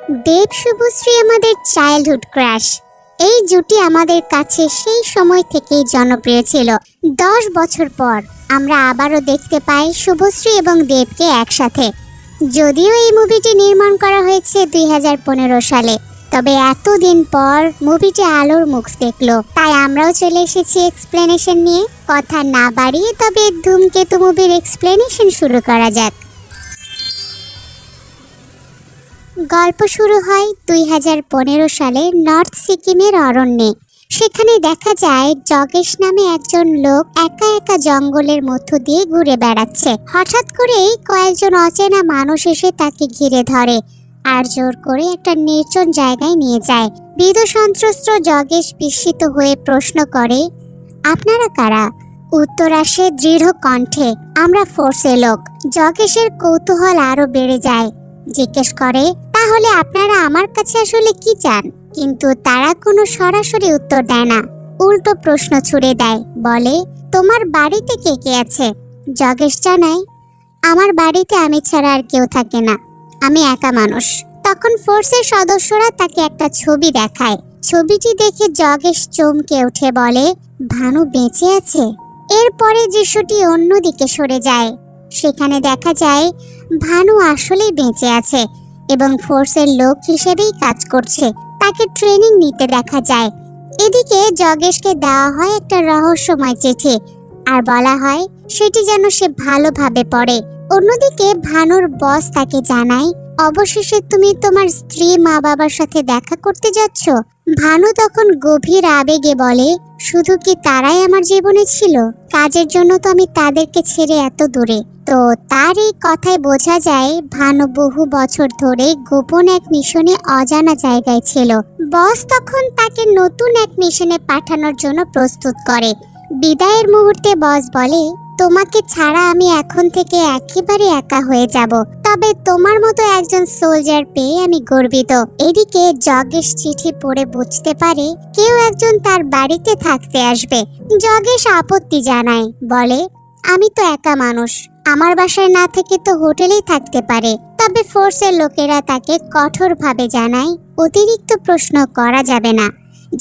দেব শুভশ্রী আমাদের childhood crush. এই জুটি আমাদের কাছে সেই সময় থেকেই জনপ্রিয় ছিল। 10 বছর পর আমরা আবারও দেখতে পাই শুভশ্রী এবং দেবকে একসাথে। যদিও এই মুভিটি নির্মাণ করা হয়েছে 2015 সালে, তবে এতদিন পর মুভিটি আলোর মুখ দেখলো, তাই আমরাও চলে এসেছি এক্সপ্লেনেশন নিয়ে। কথা না বাড়িয়ে তবে ধূমকেতু মুভির এক্সপ্লেনেশন শুরু করা যাক। গল্প শুরু হয় 2015 সালে নর্থ সিকিমের অরণ্যে। সেখানে দেখা যায় জগেশ নামে একজন লোক একা একা জঙ্গলের মধ্য দিয়ে ঘুরে বেড়াচ্ছে। হঠাৎ করেই কয়েকজন অচেনা মানুষ এসে তাকে ঘিরে ধরে আর জোর করে একটা নির্জন জায়গায় নিয়ে যায়। বীর সন্ত্রস্ত জগেশ বিস্মিত হয়ে প্রশ্ন করে, আপনারা কারা? উত্তর আসে দৃঢ় কণ্ঠে, আমরা ফোর্সের লোক। জগেশের কৌতূহল আরো বেড়ে যায়, জিজ্ঞেস করে, তাহলে আপনারা আমার কাছে আসলে কি চান? কিন্তু তারা কোনো সরাসরি উত্তর দেয় না, উল্টো প্রশ্ন ছুড়ে দেয়, বলে, তোমার বাড়িতে কে কে আছে? জগেশ জানায়, আমার বাড়িতে আমি ছাড়া আর কেউ থাকে না, আমি একা মানুষ। তখন ফোর্সের সদস্যরা তাকে একটা ছবি দেখায়। ছবিটি দেখে জগেশ চমকে উঠে বলে, ভানু বেঁচে আছে। এরপরে দৃশ্যটি অন্যদিকে সরে যায়। সেখানে দেখা যায় ভানু আসলেই বেঁচে আছে এবং ফোর্সের লোক হিসেবেই কাজ করছে। তাকে ট্রেনিং নিতে দেখা যায়। এদিকে জগেশকে দেওয়া হয় একটা রহস্যময় চিঠি আর বলা হয় সেটি যেন সে ভালোভাবে পড়ে। অন্যদিকে ভানুর বস তাকে জানায়, অবশেষে তুমি তোমার স্ত্রী মা বাবার সাথে দেখা করতে যাচ্ছ। ভানু তখন গভীর আবেগে বলে, শুধু কি তারাই আমার জীবনে ছিল? কাজের জন্য তো আমি তাদেরকে ছেড়ে এত দূরে। তো তার এই কথায় বোঝা যায় ভানু বহু বছর ধরে গোপন এক মিশনে অজানা জায়গায় ছিল। বস তখন তাকে নতুন এক মিশনে পাঠানোর জন্য প্রস্তুত করে। বিদায়ের মুহূর্তে বস বলে, তোমাকে ছাড়া আমি এখন থেকে একেবারে একা হয়ে যাব, তবে তোমার মতো একজন সোলজার পেয়ে আমি গর্বিত। এদিকে জগেশ চিঠি পড়ে বুঝতে পারে কেউ একজন তার বাড়িতে থাকতে আসবে। জগেশ আপত্তি জানায়, বলে, আমি তো একা মানুষ, আমার বাসায় না থেকে তো হোটেলেই থাকতে পারে। তবে ফোর্সের লোকেরা তাকে কঠোরভাবে জানায়, অতিরিক্ত প্রশ্ন করা যাবে না,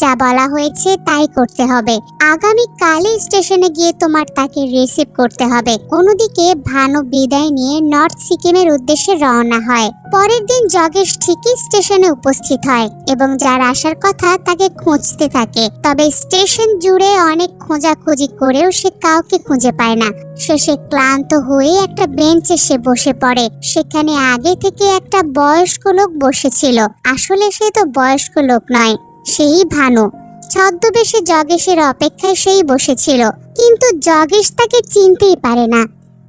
যা বলা হয়েছে তাই করতে হবে। আগামী কালই স্টেশনে গিয়ে তোমার তাকে রিসিভ করতে হবে। অন্যদিকে ভানু বিদায় নিয়ে নর্থ সিকিমের উদ্দেশ্যে রওনা হয়। পরের দিন জগেশ ঠিকই স্টেশনে উপস্থিত হয় এবং যার আসার কথা তাকে খুঁজতে থাকে। তবে স্টেশন জুড়ে অনেক খোঁজাখুঁজি করেও সে কাউকে খুঁজে পায় না। শেষে ক্লান্ত হয়ে একটা বেঞ্চে সে বসে পড়ে। সেখানে আগে থেকে একটা বয়স্ক লোক বসেছিল। আসলে সে তো বয়স্ক লোক নয়, সেই ভানু। ছদ্মবেশে জগেশের অপেক্ষায় সেই বসেছিল, কিন্তু জগেশ তাকে চিনতেই পারে না।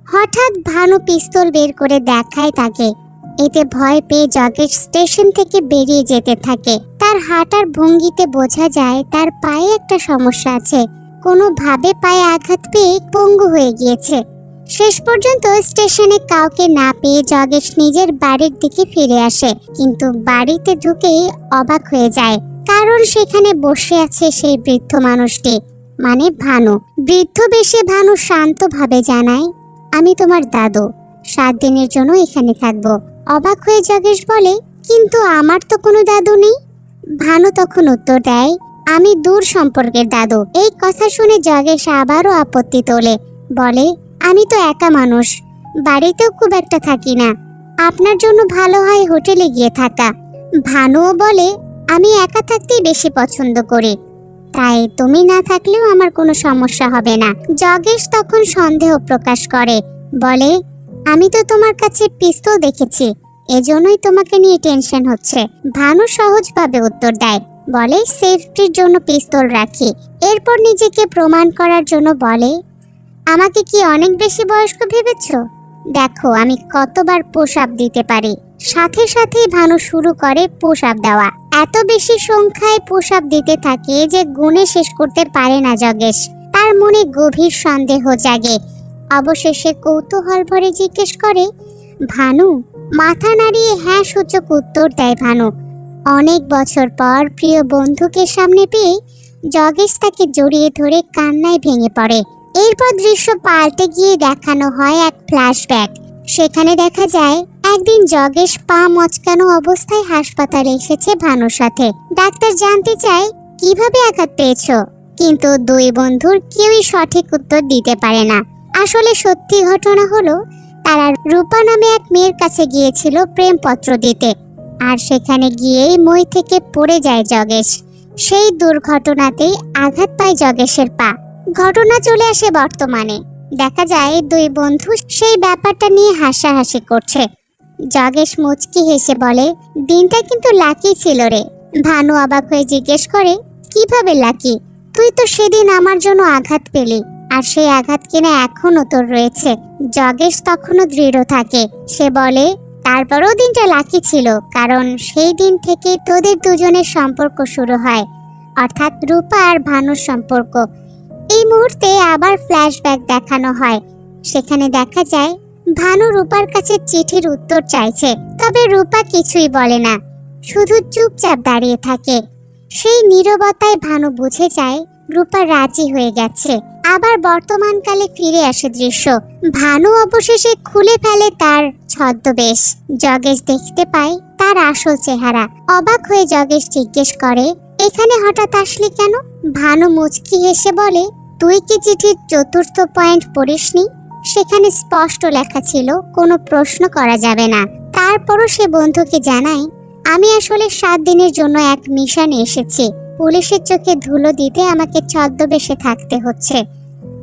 হঠাৎ ভানু পিস্তল বের করে দেখায় তাকে। এতে ভয় পেয়ে জগেশ স্টেশন থেকে বেরিয়ে যেতে থাকে। তার হাঁটার ভঙ্গিতে বোঝা যায় তার পায়ে একটা সমস্যা আছে। কোনোভাবে পায়ে আঘাত পেয়ে পঙ্গু হয়ে গিয়েছে। শেষ পর্যন্ত স্টেশনে কাউকে না পেয়ে জগেশ নিজের বাড়ির দিকে ফিরে আসে, কিন্তু বাড়িতে ঢুকেই অবাক হয়ে যায়, কারণ সেখানে বসে আছে সেই বৃদ্ধ মানুষটি, মানে ভানু। বৃদ্ধ বেশে ভানু শান্তভাবে জানায়, আমি তোমার দাদু, 7 দিনের জন্য এখানে থাকবো। অবাক হয়ে জগেশ বলে, কিন্তু আমার তো কোনো দাদু নেই। ভানু তখন উত্তর দেয়, আমি দূর সম্পর্কের দাদু। এই কথা শুনে জগেশ আবারও আপত্তি তোলে, বলে, আমি তো একা মানুষ, বাড়িতেও খুব একটা থাকি না, আপনার জন্য ভালো হয় হোটেলে গিয়ে থাকা। ভানুও বলে, আমি একা থাকতেই বেশি পছন্দ করি, তাই তুমি না থাকলেও আমার কোনো সমস্যা হবে না। জগেশ তখন সন্দেহ প্রকাশ করে, বলে, আমি তো তোমার কাছে পিস্তল দেখেছি, এজন্যই তোমাকে নিয়ে টেনশন হচ্ছে। ভানু সহজভাবে উত্তর দেয়, বলে, সেফটির জন্য পিস্তল রাখি। এরপর নিজেকে প্রমাণ করার জন্য বলে, আমাকে কি অনেক বেশি বয়স্ক ভেবেছ? দেখো আমি কতবার পোশাক দিতে পারি। সাথে সাথেই ভানু শুরু করে পোশাক দেওয়া। এত বেশি সংখ্যায় পোশাক দিতে থাকে যে গুণে শেষ করতে পারে না জগেশ। তার মনে গভীর সন্দেহ জাগে। অবশেষে কৌতূহল ভরে জিজ্ঞেস করে, ভানু? মাথা নাড়িয়ে হ্যাঁ সূচক উত্তর দেয় ভানু। অনেক বছর পর প্রিয় বন্ধুকে সামনে পেয়ে জগেশ তাকে জড়িয়ে ধরে কান্নায় ভেঙে পড়ে। এরপর দৃশ্য পাল্টে গিয়ে দেখানো হয় এক ফ্ল্যাশব্যাক। সেখানে দেখা যায় একদিন জগেশ পা মচকানো অবস্থায় হাসপাতালে এসেছে ভানুর সাথে। ডাক্তার জানতে চায় কিভাবে আঘাত পেয়েছো, কিন্তু দুই বন্ধুর কেউই সঠিক উত্তর দিতে পারে না। আসলে সত্যি ঘটনা হলো তারা রূপা নামে এক মেয়ের কাছে গিয়েছিল প্রেমপত্র দিতে, আর সেখানে গিয়েই মই থেকে পড়ে যায় জগেশ। সেই দুর্ঘটনাতেই আঘাত পায় জগেশের পা। ঘটনা চলে আসে বর্তমানে। দেখা যায় দুই বন্ধু সেই ব্যাপারটা নিয়ে হাসাহাসি করছে। জগেশ মুচকি হেসে বলে, দিনটা কিন্তু লাকি ছিল রে। ভানু অবাক হয়ে জিজ্ঞেস করে, কিভাবে লাকি? তুই তো সেদিন আমার জন্য আঘাত পেলি, আর সেই আঘাত কিনা এখনো তোর রয়েছে। জগেশ তখনও দৃঢ় থাকে। সে বলে, তারপরও দিনটা লাকি ছিল, কারণ সেই দিন থেকে তোদের দুজনের সম্পর্ক শুরু হয়, অর্থাৎ রূপা আর ভানুর সম্পর্ক। এই মুহূর্তে আবার ফ্ল্যাশব্যাক দেখানো হয়। সেখানে দেখা যায় ভানু রূপার কাছে চিঠির উত্তর চাইছে, তবে রূপা কিছুই বলে না, শুধু চুপচাপ দাঁড়িয়ে থাকে। সেই নীরবতায় ভানু বুঝে যায় রূপা রাজি হয়ে গেছে। আবার বর্তমানকালে ফিরে আসে দৃশ্য। ভানু অবশেষে খুলে ফেলে তার ছদ্মবেশ। জগেশ দেখতে পায় তার আসল চেহারা। অবাক হয়ে জগেশ জিজ্ঞেস করে, এখানে হঠাৎ আসলি কেন? ভানু মুচকি হেসে বলে, তুই কি চিঠির 4র্থ পয়েন্ট পড়িসনি? সেখানে স্পষ্ট লেখা ছিল কোনো প্রশ্ন করা যাবে না। তারপরও সে বন্ধুকে জানায়, আমি আসলে 7 দিনের জন্য এক মিশনে এসেছি। পুলিশের চোখে ধুলো দিতে আমাকে ছদ্মবেশে থাকতে হচ্ছে।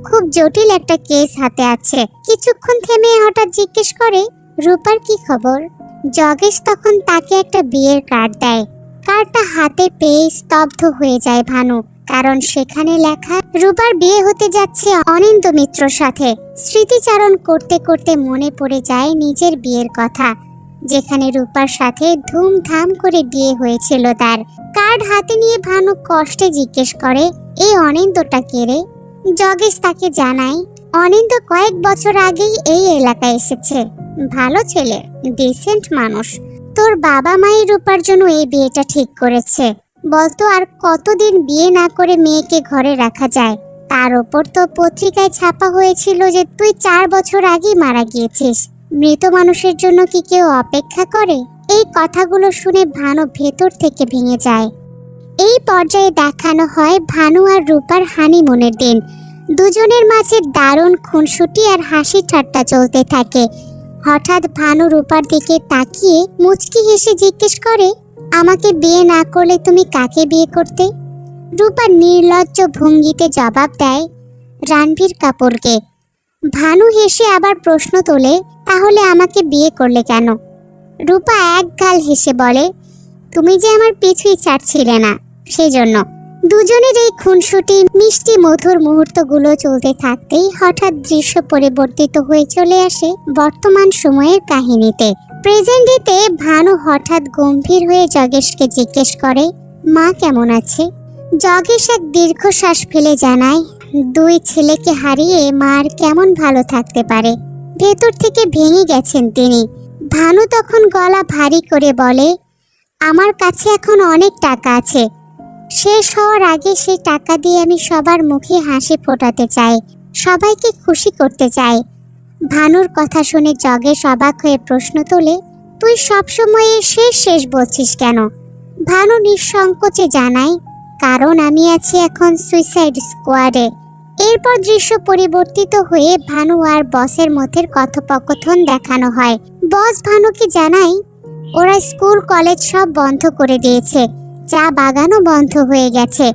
খুব জটিল একটা কেস হাতে আছে। কিছুক্ষণ থেমে হঠাৎ জিজ্ঞেস করে, রূপার কি খবর? জগেশ তখন তাকে একটা বিয়ের কার্ড দেয়। কার্ডটা হাতে পেয়ে স্তব্ধ হয়ে যায় ভানু, কারণ সেখানে লেখা রূপার বিয়ে হতে যাচ্ছে অনিন্দ মিত্রর সাথে। স্মৃতিচারণ করতে করতে মনে পড়ে যায় নিজের বিয়ের কথা, যেখানে রূপার সাথে ধুমধাম করে বিয়ে হয়েছিল তার। কার্ড হাতে নিয়ে ভানু কষ্টে জিজ্ঞেস করে, এই অনিন্দটা কে রে? জগেশ তাকে জানায়, অনিন্দ কয়েক বছর আগেই এই এলাকায় এসেছে। ভালো ছেলে, ডিসেন্ট মানুষ। তোর বাবা মাই রূপার জন্য এই বিয়েটা ঠিক করেছে। বলতো আর কতদিন বিয়ে না করে মেয়েকে ঘরে রাখা যায়? তার ওপর তো পত্রিকায় ছাপা হয়েছিল যে তুই 4 বছর আগেই মারা গিয়েছিস। মৃত মানুষের জন্য কি কেউ অপেক্ষা করে? এই কথাগুলো শুনে ভানু ভেতর থেকে ভেঙে যায়। এই পর্যায়ে দেখানো হয় ভানু আর রূপার হানিমুনের দিন। দুজনের মাঝে দারুণ খুনসুটি আর হাসি ঠাট্টা চলতে থাকে। হঠাৎ ভানু রূপার দিকে তাকিয়ে মুচকি হেসে জিজ্ঞেস করে, আমাকে বিয়ে না করলে তুমি কাকে বিয়ে করতে? রূপা নির্লজ্জ ভঙ্গিতে জবাব দেয়, রণবীর কাপুরকে। ভানু হেসে আবার প্রশ্ন তোলে, তাহলে আমাকে বিয়ে করলে কেন? রূপা এক গাল হেসে বলে, তুমি যে আমার পিছুই ছাড়ছিলে না, সেজন্য। দুজনের এই খুনসুটি মিষ্টি মধুর মুহূর্তগুলো চলতে থাকতেই হঠাৎ দৃশ্য পরিবর্তিত হয়ে চলে আসে বর্তমান সময়ের কাহিনীতে। প্রেজেন্ট ডেতে ভানু হঠাৎ গম্ভীর হয়ে জগেশকে জিজ্ঞেস করে, মা কেমন আছে? জগেশ এক দীর্ঘশ্বাস ফেলে জানায়, 2 ছেলেকে হারিয়ে মার কেমন ভালো থাকতে পারে। ভেতর থেকে ভেঙে গেছেন তিনি। ভানু তখন গলা ভারী করে বলে, আমার কাছে এখন অনেক টাকা আছে। শেষ হওয়ার আগে সেই টাকা দিয়ে আমি সবার মুখে হাসি ফোটাতে চাই, সবাইকে খুশি করতে চাই। ভানুর কথা শুনে জগেশ অবাক হয়ে প্রশ্ন তোলে, তুই সবসময় শেষ শেষ বলছিস কেন? ভানু নিঃসংকোচে জানায়, কারণ আমি আছি এখন সুইসাইড স্কোয়াডে। এরপর দৃশ্য পরিবর্তিত হয়ে ভানু আর বসের মধ্যে কথোপকথন দেখানো হয়। বস ভানুকে জানায়, ওরা স্কুল কলেজ সব বন্ধ করে দিয়েছে, চা বাগানও বন্ধ হয়ে গেছে।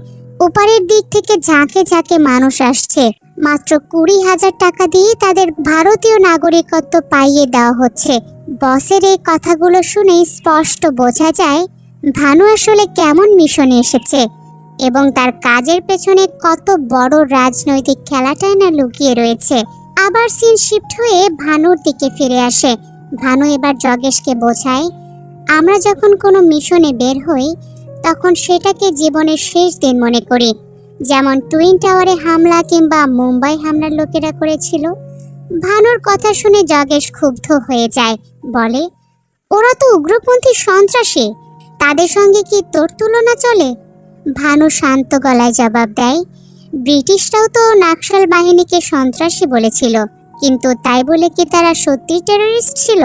ওপারের দিক থেকে ঝাঁকে ঝাঁকে মানুষ আসছে। মাত্র 20,000 টাকা দিয়ে তাদের ভারতীয় নাগরিকত্ব পাইয়ে দেওয়া হচ্ছে। বসের এই কথাগুলো শুনে স্পষ্ট বোঝা যায় ভানু আসলে কেমন মিশনে এসেছে এবং তার কাজের পেছনে কত বড় রাজনৈতিক খেলাটাই না লুকিয়ে রয়েছে। আবার সিন শিফট হয়ে ভানুর দিকে ফিরে আসে। ভানু এবার জগেশকে বোঝায়, আমরা যখন কোনো মিশনে বের হই তখন সেটাকে জীবনের শেষ দিন মনে করি, যেমন টুইন টাওয়ারে হামলা কিংবা মুম্বাই হামলার লোকেরা করেছিল। ভানুর কথা শুনে জগেশ ক্ষুব্ধ হয়ে যায়, বলে, ওরা তো উগ্রপন্থী সন্ত্রাসী, তাদের সঙ্গে কি তোর তুলনা চলে? ভানু শান্ত গলায় জবাব দেয়, ব্রিটিশরাও তো নাক্সাল বাহিনীকে সন্ত্রাসী বলেছিল, কিন্তু তাই বলে কি তারা সত্যি টেররিস্ট ছিল?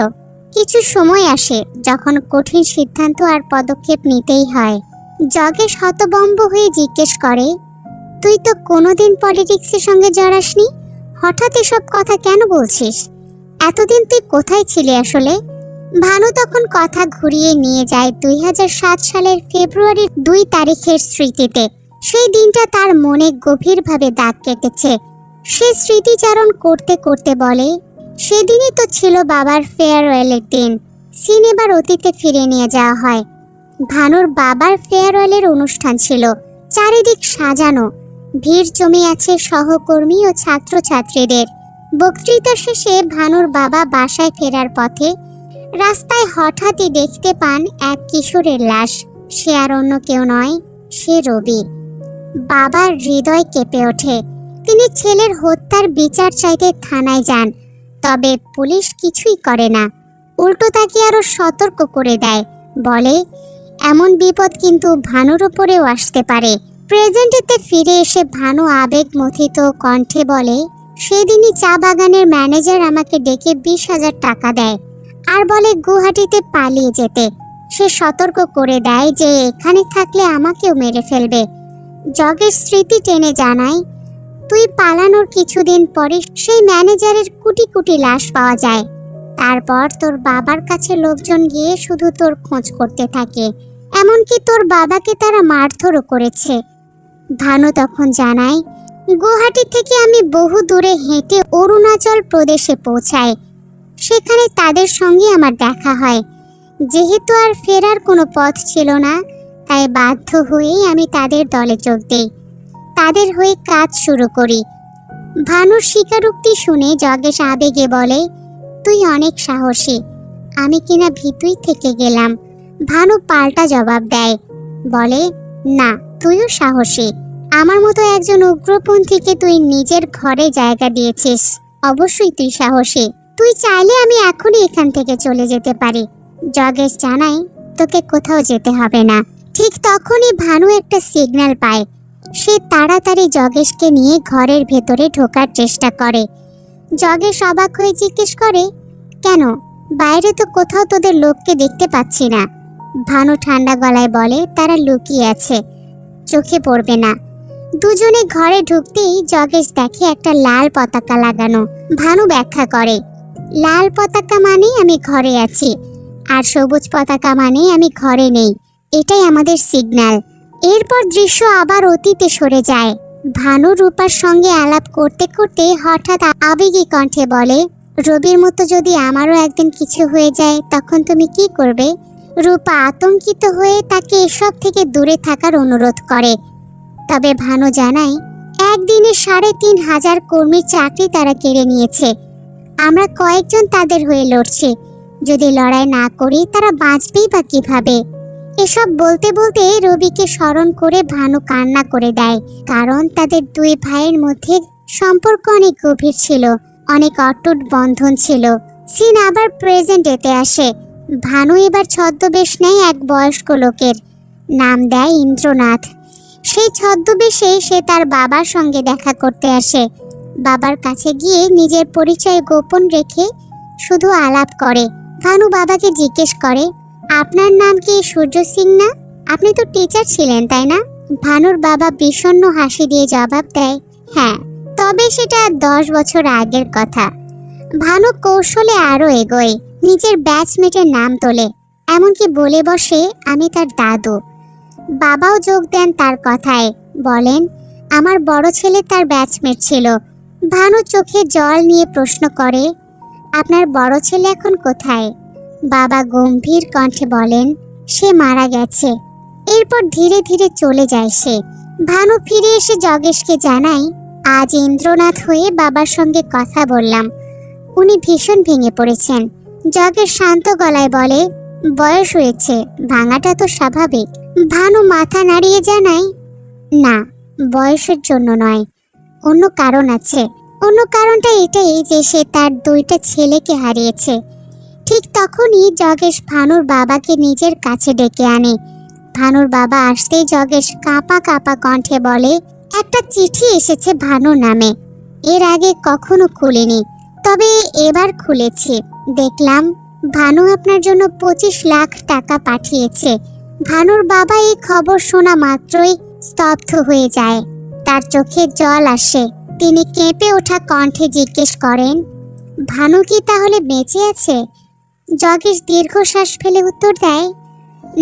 কিছু সময় আসে যখন কঠিন সিদ্ধান্ত আর পদক্ষেপ নিতেই হয়। জগেশ হতভম্ব হয়ে জিজ্ঞেস করে, তুই তো কোনোদিন পলিটিক্সের সঙ্গে জড়াসনি, হঠাৎ এসব কথা কেন বলছিস? এতদিন তুই কোথায় ছিলি আসলে? ভানু তখন কথা ঘুরিয়ে নিয়ে যায় 2007 সালের ফেব্রুয়ারির 2 তারিখের স্মৃতিতে। সেই দিনটা তার মনে গভীরভাবে দাগ কেটেছে। সে স্মৃতিচারণ করতে করতে বলে, সেদিনই তো ছিল বাবার ফেয়ারওয়েলের দিন। সিন এবার অতীতে ফিরে নিয়ে যাওয়া হয়। ভানুর বাবার ফেয়ারওয়েলের অনুষ্ঠান ছিল, চারিদিক সাজানো, ভিড় জমে আছে সহকর্মী ও ছাত্রছাত্রীদের। বক্তৃতা শেষে ভানুর বাবা বাসায় ফেরার পথে রাস্তায় হঠাৎই দেখতে পান এক কিশোরের লাশ। সে আর অন্য কেউ নয়, সে রবি। বাবার হৃদয় কেঁপে ওঠে। তিনি ছেলের হত্যার বিচার চাইতে থানায় যান, তবে পুলিশ কিছুই করে না, উল্টো তাকে আরো সতর্ক করে দেয়, বলে এমন বিপদ কিন্তু ভানুর উপরেও আসতে পারে। প্রেজেন্টেতে ফিরে এসে ভানু আবেগমথিত কণ্ঠে বলে, সেদিনই চা বাগানের ম্যানেজার আমাকে ডেকে 20,000 টাকা দেয় আর বলে গুয়াহাটিতে পালিয়ে যেতে। সে সতর্ক করে দেয় যে এখানে থাকলে আমাকেও মেরে ফেলবে। জগের স্মৃতি টেনে জানায়, তুই পালানোর কিছুদিন পরে সেই ম্যানেজারের কোটি কোটি লাশ পাওয়া যায়। তারপর তোর বাবার কাছে লোকজন গিয়ে শুধু তোর খোঁজ করতে থাকে, এমনকি তোর বাবাকে তারা মারধরও করেছে। ভানু তখন জানায়, গুয়াহাটি থেকে আমি বহু দূরে হেঁটে অরুণাচল প্রদেশে পৌঁছাই। সেখানে তাদের সঙ্গে আমার দেখা হয়। যেহেতু আর ফেরার কোনো পথ ছিল না, তাই বাধ্য হয়েই আমি তাদের দলে যোগ দিই, তাদের হয়ে কাজ শুরু করি। ভানুর স্বীকারোক্তি শুনে জগেশ আবেগে বলে, তুই অনেক সাহসী। আমি কিনা ভীতুই থেকে গেলাম। ভানু পাল্টা জবাব দেয়, বলে, না, তুইও সাহসী। আমার মতো একজন উগ্রপন্থীকে তুই নিজের ঘরে জায়গা দিয়েছিস। অবশ্যই তুই সাহসী। তুই চাইলে আমি এখনই এখান থেকে চলে যেতে পারি। জগেশ জানায়, তোকে কোথাও যেতে হবে না। ঠিক তখনই ভানু একটা সিগন্যাল পায়। সে তাড়াতাড়ি জগেশকে নিয়ে ঘরের ভেতরে ঢোকার চেষ্টা করে। জগেশ অবাক হয়ে জিজ্ঞেস করে, কেন? বাইরে তো কোথাও তোদের লোককে দেখতে পাচ্ছি না। ভানু ঠান্ডা গলায় বলে, তারা লুকিয়ে আছে, চোখে পড়বে না। দুজনে ঘরে ঢুকতেই জগেশ দেখে একটা লাল পতাকা লাগানো। ভানু ব্যাখ্যা করে, লাল পতাকা মানে আমি ঘরে আছি, আর সবুজ পতাকা মানে আমি ঘরে নেই। এটাই আমাদের সিগন্যাল। এরপর দৃশ্য আবার অতীতে সরে যায়। ভানু রূপার সঙ্গে আলাপ করতে করতে হঠাৎ আবেগী কণ্ঠে বলে, রবির মতো যদি আমারও একদিন কিছু হয়ে যায় তখন তুমি কি করবে? রূপা আতঙ্কিত হয়ে তাকে এসব থেকে দূরে থাকার অনুরোধ করে। তবে ভানু জানায়, একদিনে 3,500 কর্মীর চাকরি তারা কেড়ে নিয়েছে। আমরা কয়েকজন তাদের হয়ে লড়ছি। যদি লড়াই না করি তারা বাঁচবেই বা কিভাবে? এসব বলতে বলতে রবিকে স্মরণ করে ভানু কান্না করে দেয়, কারণ তাদের দুই ভাইয়ের মধ্যে সম্পর্ক অনেক গভীর ছিল, অনেক অটুট বন্ধন ছিল। সিন আবার প্রেজেন্টেতে আসে। ভানু এবার ছদ্মবেশ নেয় এক বয়স্ক লোকের, নাম দেয় ইন্দ্রনাথ। সেই ছদ্মবেশে সে তার বাবার সঙ্গে দেখা করতে আসে। বাবার কাছে গিয়ে নিজের পরিচয় গোপন রেখে শুধু আলাপ করে। ভানু বাবাকে জিজ্ঞেস করে, আপনার নাম কি সূর্য সিং না? আপনি তো টিচার ছিলেন, তাই না? ভানুর বাবা বিষণ্ণ হাসি দিয়ে জবাব দেয়, হ্যাঁ, তবে সেটা 10 বছর আগের কথা। ভানু কৌশলে আরো এগোয়, নিজের ব্যাচমেটের নাম তোলে, এমনকি বলে বসে আমি তার দাদু। বাবাও যোগ দেন তার কথায়, বলেন, আমার বড় ছেলে তার ব্যাচমেট ছিল। ভানু চোখে জল নিয়ে প্রশ্ন করে, আপনার বড় ছেলে এখন কোথায়? বাবা গম্ভীর কণ্ঠে বলেন, সে মারা গেছে। এরপর ধীরে ধীরে চলে যায় সে। ভানু ফিরে এসে জগেশকে জানায়, আজ ইন্দ্রনাথ হয়ে বাবার সঙ্গে কথা বললাম, উনি ভীষণ ভেঙে পড়েছেন। জগেশ শান্ত গলায় বলে, বয়স হয়েছে, ভাঙাটা তো স্বাভাবিক। ভানু মাথা নাড়িয়ে জানায়, না, বয়সের জন্য নয়, অন্য কারণ আছে। অন্য কারণটা এটাই যে সে তার 2টা ছেলেকে হারিয়েছে। ঠিক তখনই জগেশ ভানুর বাবাকে নিজের কাছে ডেকে আনে। ভানুর বাবা আসতেই জগেশ কাঁপা কাঁপা কণ্ঠে বলে, একটা চিঠি এসেছে ভানুর নামে, এর আগে কখনো খুলিনি, তবে এবার খুলেছি, দেখলাম ভানু আপনার জন্য 25 লাখ টাকা পাঠিয়েছে। ভানুর বাবা এই খবর শোনা মাত্রই স্তব্ধ হয়ে যায়, তার চোখে জল আসে। তিনি কেঁপে ওঠা কণ্ঠে জিজ্ঞেস করেন, ভানু কি তাহলে বেঁচে আছে? জগেশ দীর্ঘশ্বাস ফেলে উত্তর দেয়,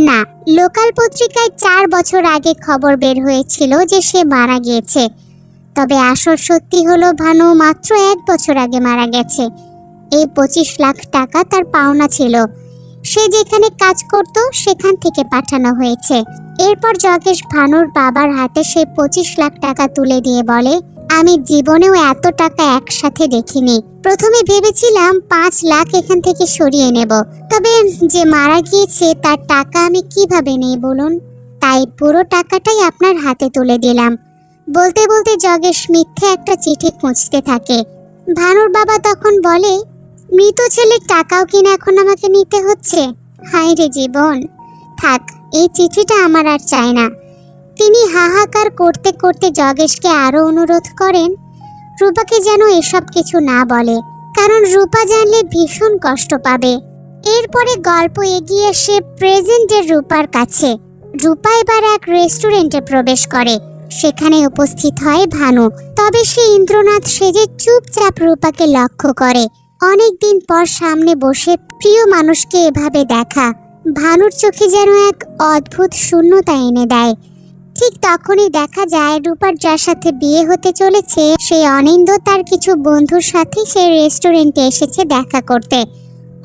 না, লোকাল পত্রিকায় 4 বছর আগে খবর বের হয়েছিল যে সে মারা গিয়েছে। তবে আসল সত্যি হলো ভানু মাত্র 1 বছর আগে মারা গেছে। এই 25 লাখ টাকা তার পাওনা ছিল। সে যেখানে কাজ করত সেখান থেকে পাঠানো হয়েছে। এরপর জগেশ ভানুর বাবার হাতে সেই 25 লাখ টাকা তুলে দিয়ে বলে, আমি জীবনেও এত টাকা একসাথে দেখিনি। প্রথমে ভেবেছিলাম 5 লাখ এখান থেকে সরিয়ে নেব, তবে যে মারা গিয়েছে তার টাকা আমি কিভাবে নেই বলুন? তাই পুরো টাকাটাই আপনার হাতে তুলে দিলাম। বলতে বলতে জগেশ মিথ্যে একটা চিঠি খুঁজতে থাকে। ভানুর বাবা তখন বলে, মৃত ছেলের টাকাও কিনা এখন আমাকে নিতে হচ্ছে? হায় রে জীবন, থাক, এই চিঠিটা আমার আর চাই না। তিনি হাহাকার করতে করতে জগেশকে আরো অনুরোধ করেন রূপাকে যেন এসব কিছু না বলে, কারণ রূপা জানলে ভীষণ কষ্ট পাবে। এরপরে গল্প এগিয়ে এসে প্রেজেন্টের রূপার কাছে। রূপা এবার এক রেস্টুরেন্টে প্রবেশ করে। সেখানে উপস্থিত হয় ভানু। তবে সে ইন্দ্রনাথ সেজে চুপচাপ রূপাকে লক্ষ্য করে। অনেকদিন পর সামনে বসে প্রিয় মানুষকে এভাবে দেখা ভানুর চোখে যেন এক অদ্ভুত শূন্যতা এনে দেয়। ঠিক তখনই দেখা যায় রূপার যার সাথে বিয়ে হতে চলেছে সেই অনিন্দ তার কিছু বন্ধুর সাথে সেই রেস্টুরেন্টে এসেছে দেখা করতে।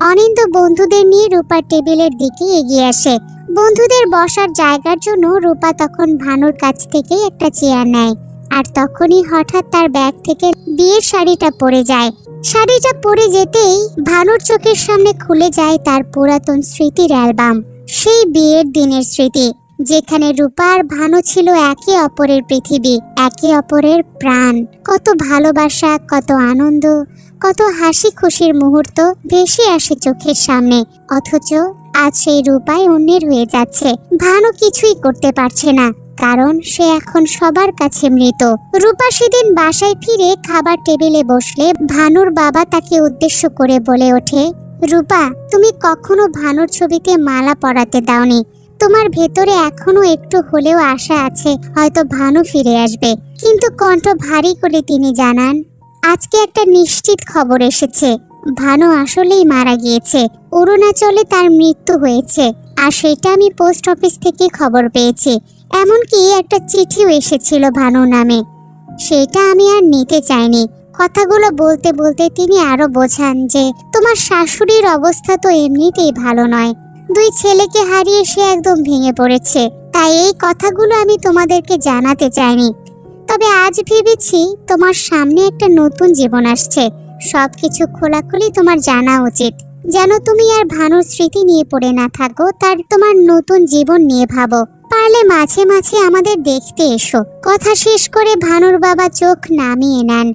অনিন্দ বন্ধুদের নিয়ে রূপার টেবিলের দিকে এগিয়ে আসে। বন্ধুদের বসার জায়গার জন্য রূপা তখন ভানুর কাছ থেকে একটা চেয়ার নেয়। আর তখনই হঠাৎ তার ব্যাগ থেকে বিয়ের শাড়িটা পড়ে যায়। শাড়িটা পরে যেতেই ভানুর চোখের সামনে খুলে যায় তার পুরাতন স্মৃতির অ্যালবাম। সেই বিয়ের দিনের স্মৃতি, যেখানে রূপা আর ভানু ছিল একে অপরের পৃথিবী, একে অপরের প্রাণ। কত ভালোবাসা, কত আনন্দ, কত হাসি খুশির মুহূর্ত ভেসে আসে চোখের সামনে। অথচ আজ সেই রূপাই অন্যের হয়ে যাচ্ছে। ভানু কিছুই করতে পারছে না, কারণ সে এখন সবার কাছে মৃত। রূপা সেদিন বাসায় ফিরে খাবার টেবিলে বসলে ভানুর বাবা তাকে উদ্দেশ্য করে বলে ওঠে, রূপা, তুমি কখনো ভানুর ছবিতে মালা পরাতে দাওনি। তোমার ভেতরে এখনো একটু হলেও আশা আছে হয়তো ভানু ফিরে আসবে। কিন্তু কণ্ঠ ভারী করে তিনি জানান, আজকে একটা নিশ্চিত খবর এসেছে, ভানু আসলেই মারা গিয়েছে। অরুণাচলে তার মৃত্যু হয়েছে, আর সেটা আমি পোস্ট অফিস থেকে খবর পেয়েছি। এমনকি একটা চিঠিও এসেছিল ভানু নামে, সেটা আমি আর নিতে চাইনি। কথাগুলো বলতে বলতে তিনি আরো বোঝান যে তোমার শাশুড়ির অবস্থা তো এমনিতেই ভালো নয়। 2 ছেলেকে হারিয়ে সে একদম ভেঙে পড়েছে। তাই এই কথাগুলো আমি তোমাদেরকে জানাতে চাইনি। তবে আজ ভেবেছি তোমার সামনে একটা নতুন জীবন আসছে। সবকিছু খোলাখুলি তোমার জানা উচিত, যেন তুমি আর ভানুর স্মৃতি নিয়ে পড়ে না থাকো, তার তোমার নতুন জীবন নিয়ে ভাবো। পারলে মাঝে মাঝে আমাদের দেখতে এসো। কথা শেষ করে ভানুর বাবা চোখ নামিয়ে নেন।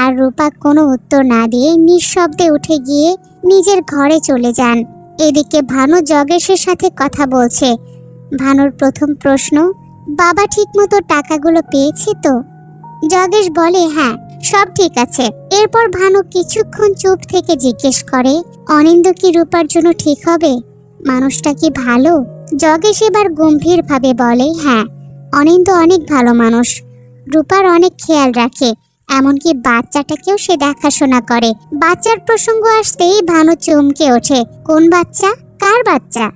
আর রূপা কোনো উত্তর না দিয়ে নিঃশব্দে উঠে গিয়ে নিজের ঘরে চলে যান। এদিকে ভানু জগেশের সাথে কথা বলছে। ভানুর প্রথম প্রশ্ন, বাবা ঠিকমতো টাকাগুলো পেয়েছে তো? জগেশ বলে, হ্যাঁ, সব ঠিক আছে। এরপর ভানু কিছুক্ষণ চুপ থেকে জিজ্ঞেস করে, অনিন্দ কি রূপার জন্য ঠিক হবে? মানুষটা কি ভালো? জগেশ এবার গম্ভীরভাবে বলে, হ্যাঁ, অনিন্দ অনেক ভালো মানুষ। রূপার অনেক খেয়াল রাখে, এমনকি বাচ্চাটাকেও সে দেখাশোনা করে। বাচ্চার প্রসঙ্গ আসতেই ভানু চমকে ওঠে, কোন বাচ্চা? কার বাচ্চা?